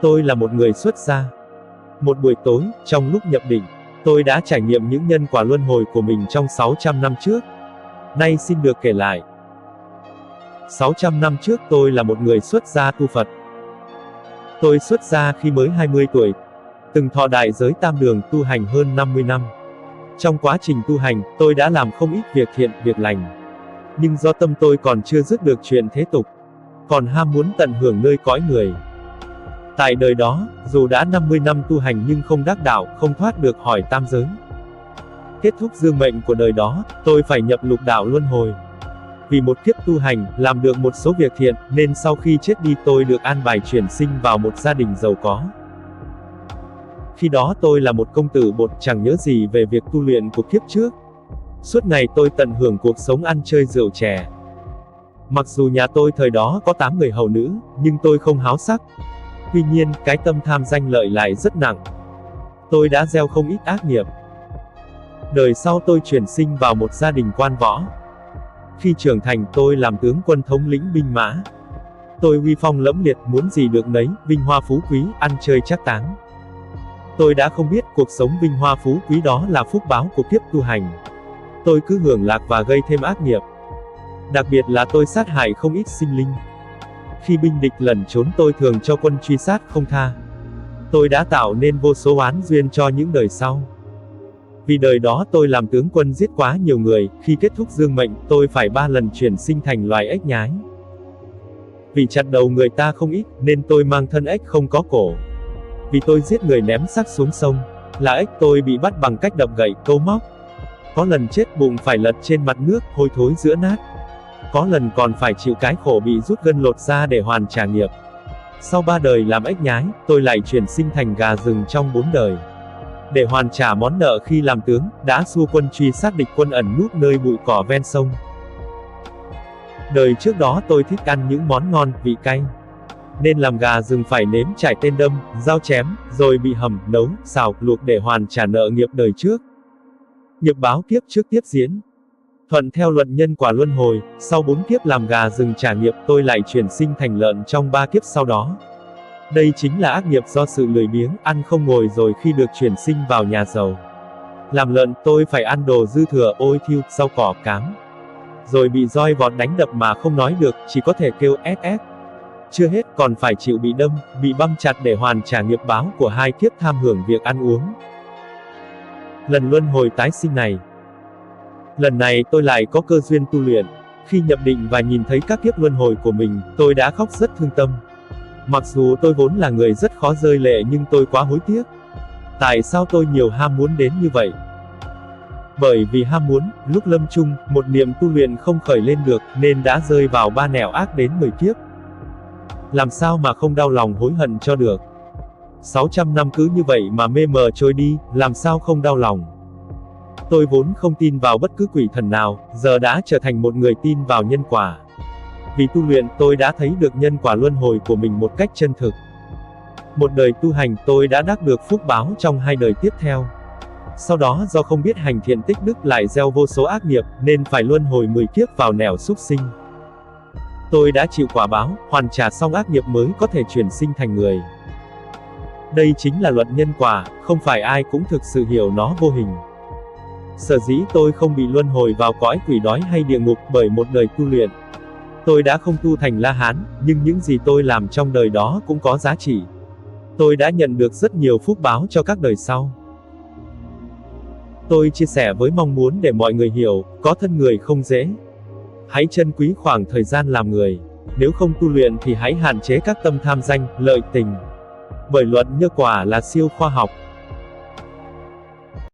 Tôi là một người xuất gia. Một buổi tối, trong lúc nhập định, tôi đã trải nghiệm những nhân quả luân hồi của mình trong 600 năm trước. Nay xin được kể lại. 600 năm trước tôi là một người xuất gia tu Phật. Tôi xuất gia khi mới 20 tuổi, từng thọ đại giới tam đường tu hành hơn 50 năm. Trong quá trình tu hành, tôi đã làm không ít việc thiện, việc lành. Nhưng do tâm tôi còn chưa dứt được chuyện thế tục, còn ham muốn tận hưởng nơi cõi người. Tại đời đó, dù đã 50 năm tu hành nhưng không đắc đạo, không thoát được hỏi tam giới. Kết thúc dương mệnh của đời đó, tôi phải nhập lục đạo luân hồi. Vì một kiếp tu hành, làm được một số việc thiện, nên sau khi chết đi tôi được an bài chuyển sinh vào một gia đình giàu có. Khi đó tôi là một công tử bột chẳng nhớ gì về việc tu luyện của kiếp trước. Suốt ngày tôi tận hưởng cuộc sống ăn chơi rượu chè. Mặc dù nhà tôi thời đó có 8 người hầu nữ, nhưng tôi không háo sắc. Tuy nhiên, cái tâm tham danh lợi lại rất nặng. Tôi đã gieo không ít ác nghiệp. Đời sau tôi chuyển sinh vào một gia đình quan võ. Khi trưởng thành tôi làm tướng quân thống lĩnh binh mã. Tôi uy phong lẫm liệt, muốn gì được nấy, vinh hoa phú quý, ăn chơi trác táng. Tôi đã không biết cuộc sống vinh hoa phú quý đó là phúc báo của kiếp tu hành. Tôi cứ hưởng lạc và gây thêm ác nghiệp. Đặc biệt là tôi sát hại không ít sinh linh. Khi binh địch lẩn trốn tôi thường cho quân truy sát không tha. Tôi đã tạo nên vô số oán duyên cho những đời sau. Vì đời đó tôi làm tướng quân giết quá nhiều người, khi kết thúc dương mệnh tôi phải 3 lần chuyển sinh thành loài ếch nhái. Vì chặt đầu người ta không ít, nên tôi mang thân ếch không có cổ. Vì tôi giết người ném xác xuống sông, là ếch tôi bị bắt bằng cách đập gậy, câu móc. Có lần chết bụng phải lật trên mặt nước, hôi thối giữa nát. Có lần còn phải chịu cái khổ bị rút gân lột da để hoàn trả nghiệp. Sau 3 đời làm ếch nhái, tôi lại chuyển sinh thành gà rừng trong 4 đời. Để hoàn trả món nợ khi làm tướng, đã xua quân truy sát địch quân ẩn núp nơi bụi cỏ ven sông. Đời trước đó tôi thích ăn những món ngon, vị cay. Nên làm gà rừng phải nếm trải tên đâm, dao chém, rồi bị hầm, nấu, xào, luộc để hoàn trả nợ nghiệp đời trước. Nghiệp báo kiếp trước tiếp diễn. Thuận theo luật nhân quả luân hồi, sau 4 kiếp làm gà rừng trả nghiệp tôi lại chuyển sinh thành lợn trong 3 kiếp sau đó. Đây chính là ác nghiệp do sự lười biếng, ăn không ngồi rồi khi được chuyển sinh vào nhà giàu. Làm lợn tôi phải ăn đồ dư thừa, ôi thiêu, rau cỏ cám. Rồi bị roi vọt đánh đập mà không nói được, chỉ có thể kêu ét ét. Chưa hết còn phải chịu bị đâm, bị băm chặt để hoàn trả nghiệp báo của 2 kiếp tham hưởng việc ăn uống. Lần luân hồi tái sinh này. Lần này tôi lại có cơ duyên tu luyện. Khi nhập định và nhìn thấy các kiếp luân hồi của mình, tôi đã khóc rất thương tâm. Mặc dù tôi vốn là người rất khó rơi lệ nhưng tôi quá hối tiếc. Tại sao tôi nhiều ham muốn đến như vậy? Bởi vì ham muốn, lúc lâm chung, một niệm tu luyện không khởi lên được, nên đã rơi vào 3 nẻo ác đến 10 kiếp. Làm sao mà không đau lòng hối hận cho được? 600 năm cứ như vậy mà mê mờ trôi đi, làm sao không đau lòng? Tôi vốn không tin vào bất cứ quỷ thần nào, giờ đã trở thành một người tin vào nhân quả. Vì tu luyện tôi đã thấy được nhân quả luân hồi của mình một cách chân thực. Một đời tu hành tôi đã đắc được phúc báo trong 2 đời tiếp theo. Sau đó do không biết hành thiện tích đức lại gieo vô số ác nghiệp, nên phải luân hồi 10 kiếp vào nẻo súc sinh. Tôi đã chịu quả báo, hoàn trả xong ác nghiệp mới có thể chuyển sinh thành người. Đây chính là luật nhân quả, không phải ai cũng thực sự hiểu nó vô hình. Sở dĩ tôi không bị luân hồi vào cõi quỷ đói hay địa ngục bởi một đời tu luyện. Tôi đã không tu thành La Hán, nhưng những gì tôi làm trong đời đó cũng có giá trị. Tôi đã nhận được rất nhiều phúc báo cho các đời sau. Tôi chia sẻ với mong muốn để mọi người hiểu, có thân người không dễ. Hãy trân quý khoảng thời gian làm người. Nếu không tu luyện thì hãy hạn chế các tâm tham danh, lợi tình. Bởi luật nhân quả là siêu khoa học.